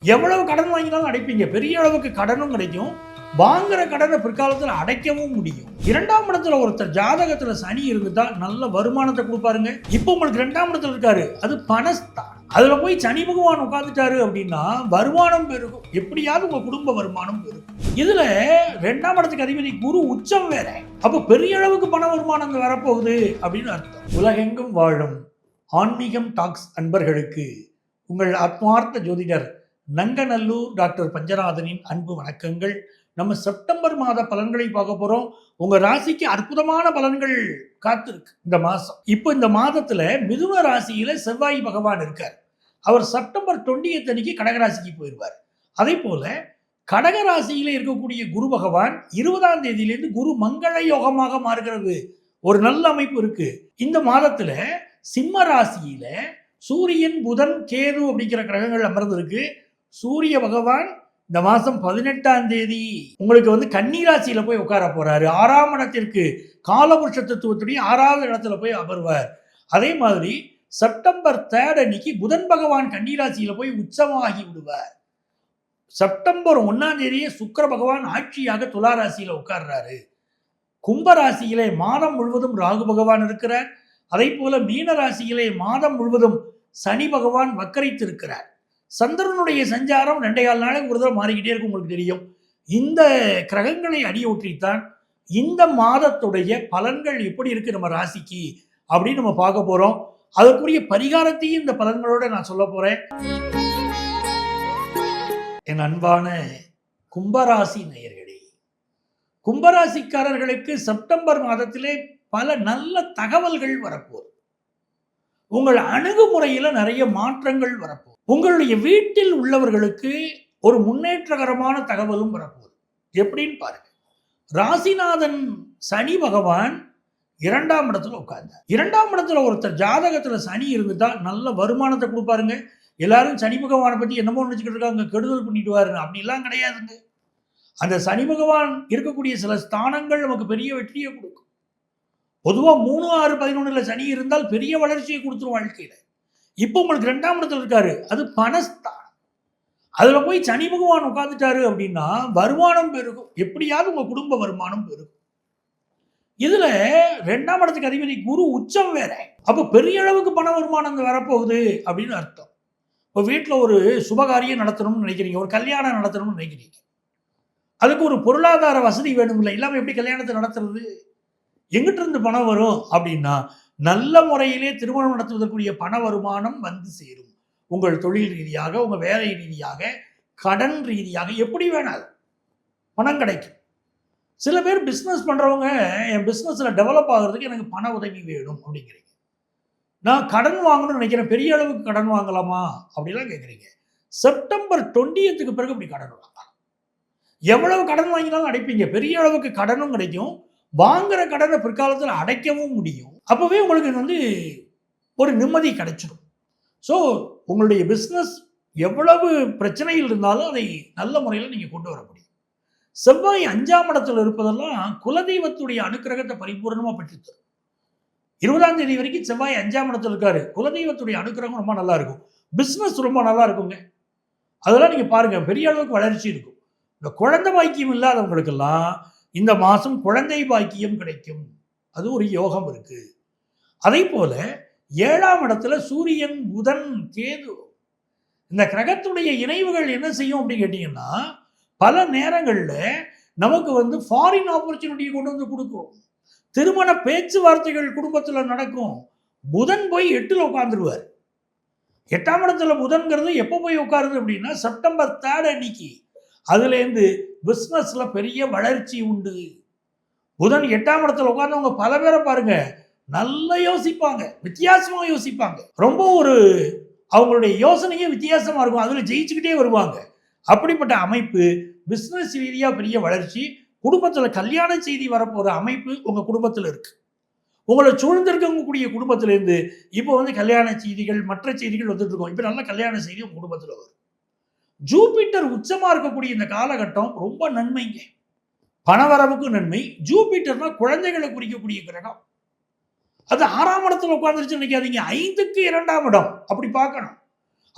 எவ்வளவு கடன் வாங்கினாலும் அடைப்பீங்க. பெரிய அளவுக்கு கடனும் கிடைக்கும். வாங்குற கடனை பிற்காலத்துல அடைக்கவும் முடியும். 2ஆம் இடத்துல ஒருத்தர் ஜாதகத்துல சனி இருந்துட்டா நல்ல வருமானத்தை குடுப்பாருங்க. இப்போ உங்களுக்கு 2ஆம் இடத்துல இருக்காரு. அது பணஸ்தான். அதுல போய் சனி பகவான் உட்கார்ந்துட்டாரு அப்படின்னா வருமானம் பெருகும். எப்படியாவது உங்க குடும்ப வருமானம் பெருகும். இதுல 2ஆம் இடத்துக்கு அதிபதி குரு உச்சம் வேற. அப்ப பெரிய அளவுக்கு பண வருமானம் வரப்போகுது அப்படின்னு அர்த்தம். உலகெங்கும் வாழும் ஆன்மீகம் டாக்ஸ் அன்பர்களுக்கு உங்கள் ஆத்மார்த்த ஜோதிடர் நங்கநல்லூர் டாக்டர் பஞ்சநாதனின் அன்பு வணக்கங்கள். நம்ம செப்டம்பர் மாத பலன்களை பார்க்க போறோம். உங்க ராசிக்கு அற்புதமான பலன்கள் காத்திருக்கு இந்த மாசம். இப்போ இந்த மாதத்துல மிதுன ராசியில செவ்வாய் பகவான் இருக்கார். அவர் செப்டம்பர் 20 அன்னைக்கு கடகராசிக்கு போயிடுவார். அதே போல கடகராசியில இருக்கக்கூடிய குரு பகவான் 20ஆம் தேதியிலிருந்து குரு மங்கள யோகமாக மாறுகிறது. ஒரு நல்ல அமைப்பு இருக்கு. இந்த மாதத்துல சிம்ம ராசியில சூரியன் புதன் கேது அப்படிங்கிற கிரகங்கள் அமர்ந்திருக்கு. சூரிய பகவான் இந்த மாசம் 18ஆம் தேதி உங்களுக்கு கன்னி ராசியில போய் உட்கார போறாரு. 6ஆம் இடத்திற்கு காலபுருஷ தத்துவத்துடைய 6வது இடத்துல போய் அமர்வார். அதே மாதிரி செப்டம்பர் 3 அன்னைக்கு புதன் பகவான் கன்னி ராசியில போய் உச்சமாகி விடுவார். செப்டம்பர் 1ஆம் தேதியே சுக்கிர பகவான் ஆட்சியாக துலா ராசியில உட்கார்றாரு. கும்ப ராசியிலே மாதம் முழுவதும் ராகு பகவான் இருக்கிறார். அதே போல மீன ராசியிலே மாதம் முழுவதும் சனி பகவான் வக்கரித்து இருக்கிறார். சந்திரனுடைய சஞ்சாரம் 2.25 நாளைக்கு ஒரு தடவை மாறிக்கிட்டே இருக்கும். உங்களுக்கு தெரியும். இந்த கிரகங்களை அடியொற்றித்தான் இந்த மாதத்துடைய பலன்கள் எப்படி இருக்கு நம்ம ராசிக்கு அப்படின்னு நம்ம பார்க்க போறோம். அதற்குரிய பரிகாரத்தையும் இந்த பலன்களோட நான் சொல்ல போறேன். என் அன்பான கும்பராசி நேயர்களே, கும்பராசிக்காரர்களுக்கு செப்டம்பர் மாதத்திலே பல நல்ல தகவல்கள் வரப்போகுது. உங்கள் அணுகுமுறையில நிறைய மாற்றங்கள் வரப்போகுது. உங்களுடைய வீட்டில் உள்ளவர்களுக்கு ஒரு முன்னேற்றகரமான தகவலும் வரப்போகுது. எப்படின்னு பாருங்க. ராசிநாதன் சனி பகவான் 2ஆம் இடத்துல உட்கார்ந்தார். 2ஆம் இடத்துல ஒருத்தர் ஜாதகத்துல சனி இருந்துட்டா நல்ல வருமானத்தை கொடுப்பாருங்க. எல்லாரும் சனி பகவானை பத்தி என்னமோ நினைச்சுக்கிட்டு இருக்காங்க, கெடுதல் பண்ணிடுவாருன்னு. அப்படிலாம் கிடையாதுங்க. அந்த சனி பகவான் இருக்கக்கூடிய சில ஸ்தானங்கள் நமக்கு பெரிய வெற்றியை கொடுக்கும். பொதுவா 3, 6, 11 சனி இருந்தால் பெரிய வளர்ச்சியை கொடுத்துரும் வாழ்க்கையில. இப்போ உங்களுக்கு 2ஆம் இடத்துல இருக்காரு. அது பணஸ்தான். அதுல போய் சனி பகவான் உட்கார்ந்துட்டாரு அப்படின்னா வருமானம் பெருகும். எப்படியாவது உங்க குடும்ப வருமானம் பெருகும். இதுல 2ஆம் இடத்துக்கு அதிபதி குரு உச்சம் வேற. அப்ப பெரிய அளவுக்கு பண வருமானம் வரப்போகுது அப்படின்னு அர்த்தம். இப்போ வீட்டுல ஒரு சுபகாரியம் நடத்தணும்னு நினைக்கிறீங்க, ஒரு கல்யாணம் நடத்தணும்னு நினைக்கிறீங்க. அதுக்கு ஒரு பொருளாதார வசதி வேணும்ல. இல்லாம எப்படி கல்யாணத்தை நடத்துறது? எங்கிட்ட இருந்து பணம் வரும் அப்படின்னா நல்ல முறையிலே திருமணம் நடத்துவதற்குரிய பண வருமானம் வந்து சேரும். உங்கள் தொழில் ரீதியாக, உங்க வேலை ரீதியாக, கடன் ரீதியாக, எப்படி வேணாலும் பணம் கிடைக்கும். சில பேர் பிஸ்னஸ் பண்றவங்க, என் பிஸ்னஸ்ல டெவலப் ஆகிறதுக்கு எனக்கு பண உதவி வேணும் அப்படிங்கிறீங்க. நான் கடன் வாங்கணும்னு நினைக்கிறேன், பெரிய அளவுக்கு கடன் வாங்கலாமா அப்படிலாம் கேட்குறீங்க. செப்டம்பர் 20க்கு பிறகு இப்படி கடன் வாங்கலாம். எவ்வளவு கடன் வாங்கினாலும் அடைப்பீங்க. பெரிய அளவுக்கு கடனும் கிடைக்கும். வாங்குற கடனை பிற்காலத்தில் அடைக்கவும் முடியும். அப்பவே உங்களுக்கு ஒரு நிம்மதி கிடைச்சிடும். ஸோ உங்களுடைய பிஸ்னஸ் எவ்வளவு பிரச்சனையில் இருந்தாலும் அதை நல்ல முறையில் நீங்க கொண்டு வர முடியும். செவ்வாய் 5ஆம் இடத்துல இருப்பதெல்லாம் குலதெய்வத்துடைய அனுக்கிரகத்தை பரிபூர்ணமா பெற்றுத்தரும். 20ஆம் தேதி வரைக்கும் செவ்வாய் 5ஆம் இடத்துல இருக்காரு. குலதெய்வத்துடைய அனுக்கிரகம் ரொம்ப நல்லா இருக்கும். பிஸ்னஸ் ரொம்ப நல்லா இருக்குங்க. அதெல்லாம் நீங்க பாருங்க, பெரிய அளவுக்கு வளர்ச்சி இருக்கும். இந்த குழந்தை பாக்கியம் இல்லாதவங்களுக்கெல்லாம் இந்த மாசம் குழந்தை பாக்கியம் கிடைக்கும். அது ஒரு யோகம் இருக்கு. அதே போல 7ஆம் இடத்துல சூரியன் புதன் கேது, இந்த கிரகத்துடைய இணைவுகள் என்ன செய்யும் அப்படின்னு கேட்டீங்கன்னா பல நேரங்கள்ல நமக்கு ஃபாரின் ஆப்பர்ச்சுனிட்டி கொண்டு வந்து கொடுக்கும். திருமண பேச்சுவார்த்தைகள் குடும்பத்துல நடக்கும். புதன் போய் 8ல் உட்கார்ந்துருவார். 8ஆம் இடத்துல புதன்கிறது எப்போ போய் உட்காருது அப்படின்னா செப்டம்பர் 3 அன்னைக்கு. அதுல இருந்து பிசினஸ்ல பெரிய வளர்ச்சி உண்டு. புதன் 8ஆம் இடத்துல உட்கார்ந்தவங்க பல பேரை பாருங்க, நல்லா யோசிப்பாங்க, வித்தியாசமா யோசிப்பாங்க. ரொம்ப அவங்களுடைய யோசனையே வித்தியாசமா இருக்கும். அதுல ஜெயிச்சுக்கிட்டே வருவாங்க. அப்படிப்பட்ட அமைப்பு பிசினஸ் ரீதியா பெரிய வளர்ச்சி, குடும்பத்துல கல்யாண செய்தி வரப்போற அமைப்பு உங்க குடும்பத்துல இருக்கு. உங்களை சூழ்ந்திருக்கக்கூடிய குடும்பத்துல இருந்து இப்போ கல்யாண செய்திகள், மற்ற செய்திகள் வந்துட்டு இருக்கோம். இப்ப நல்ல கல்யாண செய்தி உங்க குடும்பத்துல வரும். ஜூபிட்டர் உச்சமா இருக்கக்கூடிய இந்த காலகட்டம் ரொம்ப நன்மைங்க. பணவரவுக்கு நன்மை. ஜூபிட்டர்னா குழந்தைகளை குறிக்கக்கூடிய கிரகம். அது 6ஆம் இடத்துல உட்கார்ந்துருச்சு நினைக்காதீங்க. 5க்கு 2ஆம் இடம் அப்படி பார்க்கணும்.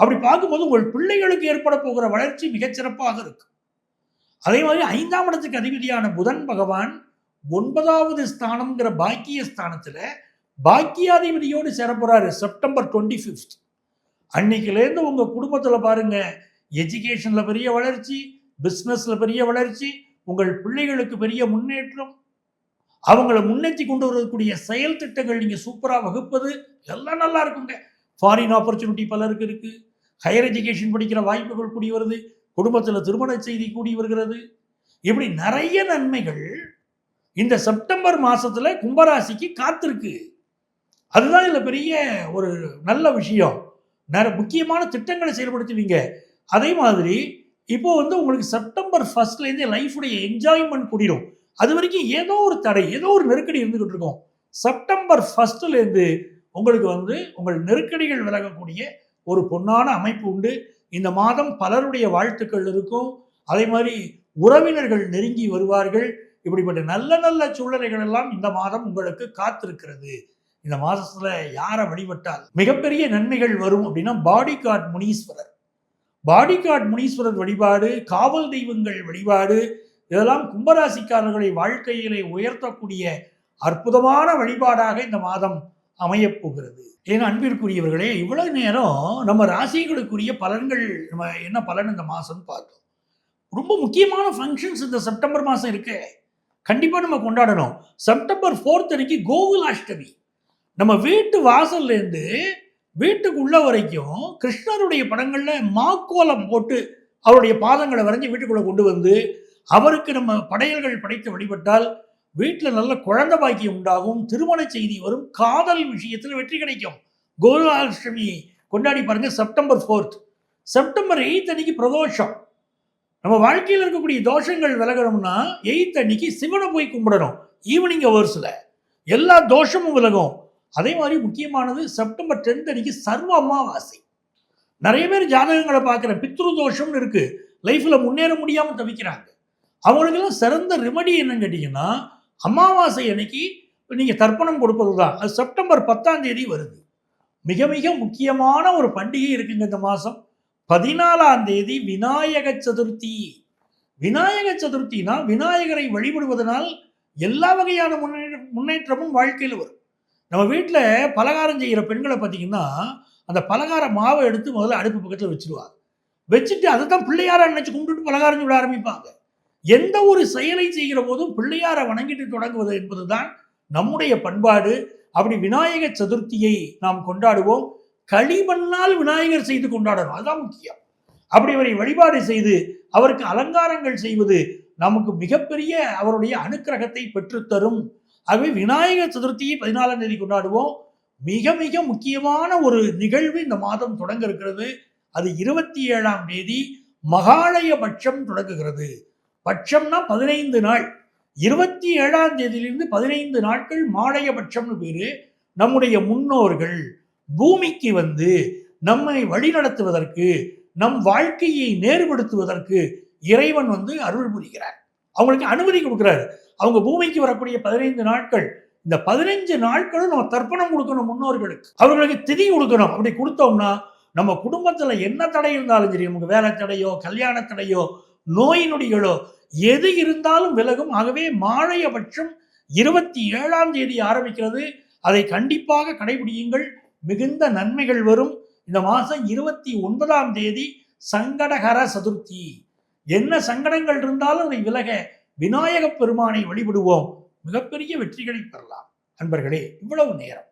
அப்படி பார்க்கும்போது உங்கள் பிள்ளைகளுக்கு ஏற்பட போகிற வளர்ச்சி மிகச்சிறப்பாக இருக்கு. அதே மாதிரி 5ஆம் இடத்துக்கு அதிபதியான புதன் பகவான் 9வது ஸ்தானம்ங்கிற பாக்கிய ஸ்தானத்துல பாக்கியாதிபதியோடு சேர போறாரு செப்டம்பர் 25. அன்னைக்குலேருந்து உங்க குடும்பத்துல பாருங்க, எஜுகேஷன்ல பெரிய வளர்ச்சி, பிசினஸ்ல பெரிய வளர்ச்சி, உங்கள் பிள்ளைகளுக்கு பெரிய முன்னேற்றம், அவங்களை முன்னேற்றி கொண்டு வரக்கூடிய செயல் திட்டங்கள் நீங்க சூப்பரா வகுப்பது எல்லாம் நல்லா இருக்குங்க. ஃபாரின் ஆப்பர்ச்சுனிட்டி பலருக்கு இருக்கு, ஹையர் எஜுகேஷன் படிக்கிற வாய்ப்புகள் கூடி வருது, குடும்பத்தில் திருமண செய்தி கூடி வருகிறது. இப்படி நிறைய நன்மைகள் இந்த செப்டம்பர் மாசத்துல கும்பராசிக்கு காத்திருக்கு. அதுதான் இதுல பெரிய ஒரு நல்ல விஷயம். நிறைய முக்கியமான திட்டங்களை செயல்படுத்துவீங்க. அதே மாதிரி இப்போ உங்களுக்கு செப்டம்பர் 1 லைஃபுடைய என்ஜாய்மெண்ட் கூடிடும். அது வரைக்கும் ஏதோ ஒரு தடை, ஏதோ ஒரு நெருக்கடி இருந்துகிட்டு இருக்கும். செப்டம்பர் 1 உங்களுக்கு உங்கள் நெருக்கடிகள் விலகக்கூடிய ஒரு பொன்னான அமைப்பு உண்டு. இந்த மாதம் பலருடைய வாழ்த்துக்கள் இருக்கும். அதே மாதிரி உறவினர்கள் நெருங்கி வருவார்கள். இப்படிப்பட்ட நல்ல நல்ல சூழ்நிலைகள் எல்லாம் இந்த மாதம் உங்களுக்கு காத்திருக்கிறது. இந்த மாதத்துல யாரை வழிபட்டால் மிகப்பெரிய நன்மைகள் வரும் அப்படின்னா பாடிகார்ட் முனீஸ்வரர். பாடிகார்ட் முனீஸ்வரர் வழிபாடு, காவல் தெய்வங்கள் வழிபாடு, இதெல்லாம் கும்பராசிக்காரர்களை வாழ்க்கையிலே உயர்த்தக்கூடிய அற்புதமான வழிபாடாக இந்த மாதம் அமையப் போகிறது. ஏன்னா அன்பிற்குரியவர்களே, இவ்வளவு நேரம் நம்ம ராசிகளுக்குரிய பலன்கள், நம்ம என்ன பலன் இந்த மாசம் பார்த்தோம். ரொம்ப முக்கியமான ஃபங்க்ஷன்ஸ் இந்த செப்டம்பர் மாசம் இருக்கு, கண்டிப்பா நம்ம கொண்டாடணும். செப்டம்பர் 4 அன்னைக்கு கோகுலாஷ்டமி. நம்ம வீட்டு வாசல்ல இருந்து வீட்டுக்குள்ள வரைக்கும் கிருஷ்ணருடைய படங்கள்ல மாக்கோலம் போட்டு அவருடைய பாதங்களை வரைஞ்சி வீட்டுக்குள்ள கொண்டு வந்து அவருக்கு நம்ம படையல்கள் படைத்து வழிபட்டால் வீட்டில் நல்ல குழந்தை பாக்கியம் உண்டாகும், திருமண செய்தி வரும், காதல் விஷயத்தில் வெற்றி கிடைக்கும். கோகுலாஷ்டமி கொண்டாடி பாருங்க. செப்டம்பர் 4. செப்டம்பர் 8 அன்னைக்கு பிரதோஷம். நம்ம வாழ்க்கையில் இருக்கக்கூடிய தோஷங்கள் விலகணும்னா 8 அன்னைக்கு சிவனை போய் கும்பிடணும். ஈவினிங் ஹவர்ஸ்ல எல்லா தோஷமும் விலகும். அதே மாதிரி முக்கியமானது செப்டம்பர் 10 அன்னைக்கு சர்வ அமாவாசை. நிறைய பேர் ஜாதகங்களை பார்க்குற பித்ரு தோஷம்னு இருக்கு, லைஃப்ல முன்னேற முடியாமல் தவிக்கிறாங்க. அவங்களுக்கெல்லாம் சிறந்த ரெமடி என்னன்னு கேட்டீங்கன்னா, அமாவாசை அன்னைக்கு நீங்க தர்ப்பணம் கொடுப்பது தான். அது செப்டம்பர் 10 வருது. மிக மிக முக்கியமான ஒரு பண்டிகை இருக்குங்க இந்த மாசம். 14 விநாயக சதுர்த்தி. விநாயக சதுர்த்தினா விநாயகரை வழிபடுவதனால் எல்லா வகையான முன்னேற்றமும் வாழ்க்கையில் வரும். நம்ம வீட்டில் பலகாரம் செய்கிற பெண்களை பார்த்தீங்கன்னா, அந்த பலகார மாவை எடுத்து முதல்ல அடுப்பு பக்கத்தில் வச்சுருவாங்க. வச்சுட்டு அதை தான் பிள்ளையார நினைச்சு கும்பிட்டு பலகாரம் சுட ஆரம்பிப்பாங்க. எந்த ஒரு செயலை செய்கிற போதும் பிள்ளையாரை வணங்கிட்டு தொடங்குவது என்பதுதான் நம்முடைய பண்பாடு. அப்படி விநாயக சதுர்த்தியை நாம் கொண்டாடுவோம். களிமண்ணால் விநாயகர் செய்து கொண்டாடணும், அதுதான் முக்கியம். அப்படி அவரை வழிபாடு செய்து அவருக்கு அலங்காரங்கள் செய்வது நமக்கு மிகப்பெரிய அவருடைய அனுக்கிரகத்தை பெற்றுத்தரும். ஆகவே விநாயகர் சதுர்த்தியை 14 கொண்டாடுவோம். மிக மிக முக்கியமான ஒரு நிகழ்வு இந்த மாதம் தொடங்க இருக்கிறது. அது 27 மகாலய பட்சம் தொடங்குகிறது. பட்சம்னா 15 நாள். 27 15 நாட்கள் மாலய பட்சம்னு பேரு. நம்முடைய முன்னோர்கள் பூமிக்கு நம்மை வழிநடத்துவதற்கு, நம் வாழ்க்கையை நேர்படுத்துவதற்கு இறைவன் அருள் புரிகிறார். அவங்களுக்கு அனுமதி கொடுக்கிறார். அவங்க பூமிக்கு வரக்கூடிய 15 நாட்கள், இந்த 15 நாட்களும் நம்ம தர்ப்பணம் கொடுக்கணும் முன்னோர்களுக்கு, அவர்களுக்கு திதி கொடுக்கணும். அப்படி கொடுத்தோம்னா நம்ம குடும்பத்துல என்ன தடை இருந்தாலும் சரி, நமக்கு வேலை தடையோ, கல்யாண தடையோ, நோய் நொடிகளோ எது இருந்தாலும் விலகும். ஆகவே மாலைய பட்சம் 27 ஆரம்பிக்கிறது. அதை கண்டிப்பாக கடைபிடியுங்கள், மிகுந்த நன்மைகள் வரும். இந்த மாசம் 29 சங்கடகர சதுர்த்தி. என்ன சங்கடங்கள் இருந்தாலும் அதை விலக விநாயக பெருமானை வழிபடுவோம், மிகப்பெரிய வெற்றிகளை பெறலாம். அன்பர்களே, இவ்வளவு நேரம்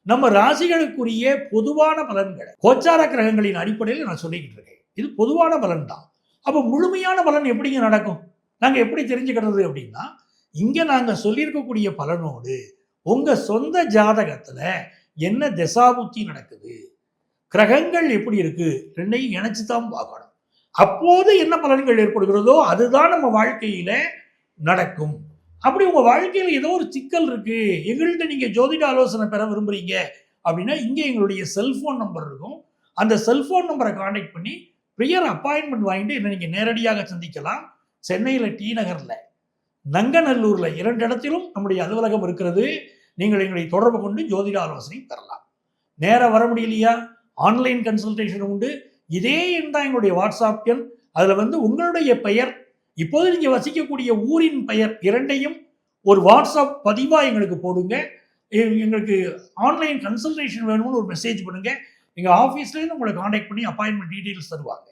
நம்ம ராசிகளுக்குரிய பொதுவான பலன்களை கோச்சார கிரகங்களின் அடிப்படையில் நான் சொல்லிக்கிட்டு இருக்கேன். இது பொதுவான பலன் தான். அப்போ முழுமையான பலன் எப்படிங்க நடக்கும், நாங்கள் எப்படி தெரிஞ்சுக்கிறது அப்படின்னா, இங்கே நாங்கள் சொல்லியிருக்கக்கூடிய பலனோடு உங்கள் சொந்த ஜாதகத்தில் என்ன திசாபுத்தி நடக்குது, கிரகங்கள் எப்படி இருக்கு, ரெண்டையும் இணைச்சு தான் பார்க்கணும். அப்போது என்ன பலன்கள் ஏற்படுகிறதோ அதுதான் நம்ம வாழ்க்கையில நடக்கும். அப்படி உங்க வாழ்க்கையில ஏதோ ஒரு சிக்கல் இருக்கு, எங்கள்கிட்ட நீங்க ஜோதிட ஆலோசனை பெற விரும்புறீங்க அப்படின்னா, இங்கே எங்களுடைய செல்போன் நம்பர் இருக்கும். அந்த செல்போன் நம்பரை கான்டாக்ட் பண்ணி ப்ரியர் அப்பாயின்மெண்ட் வாங்கிட்டு என்ன நீங்க நேரடியாக சந்திக்கலாம். சென்னையில் டி நகர்ல, நங்கநல்லூர்ல 2 இடத்திலும் நம்முடைய அலுவலகம் இருக்கிறது. நீங்கள் எங்களை தொடர்பு கொண்டு ஜோதிட ஆலோசனை பெறலாம். நேரம் வர முடியலையா, ஆன்லைன் கன்சல்டேஷன் உண்டு. இதே எண் தான் எங்களுடைய வாட்ஸ்அப் எண். அதில் உங்களுடைய பெயர், இப்போது நீங்கள் வசிக்கக்கூடிய ஊரின் பெயர் இரண்டையும் ஒரு வாட்ஸ்அப் பதிவாக எங்களுக்கு போடுங்க. எங்களுக்கு ஆன்லைன் கன்சல்டேஷன் வேணும்னு ஒரு மெசேஜ் பண்ணுங்க. எங்கள் ஆஃபீஸ்லேருந்து உங்களை காண்டாக்ட் பண்ணி அப்பாயின்மெண்ட் டீட்டெயில்ஸ் தருவாங்க.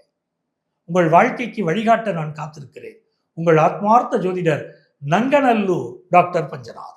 உங்கள் வாழ்க்கைக்கு வழிகாட்ட நான் காத்திருக்கிறேன். உங்கள் ஆத்மார்த்த ஜோதிடர் நங்கநல்லூர் டாக்டர் பஞ்சநாதன்.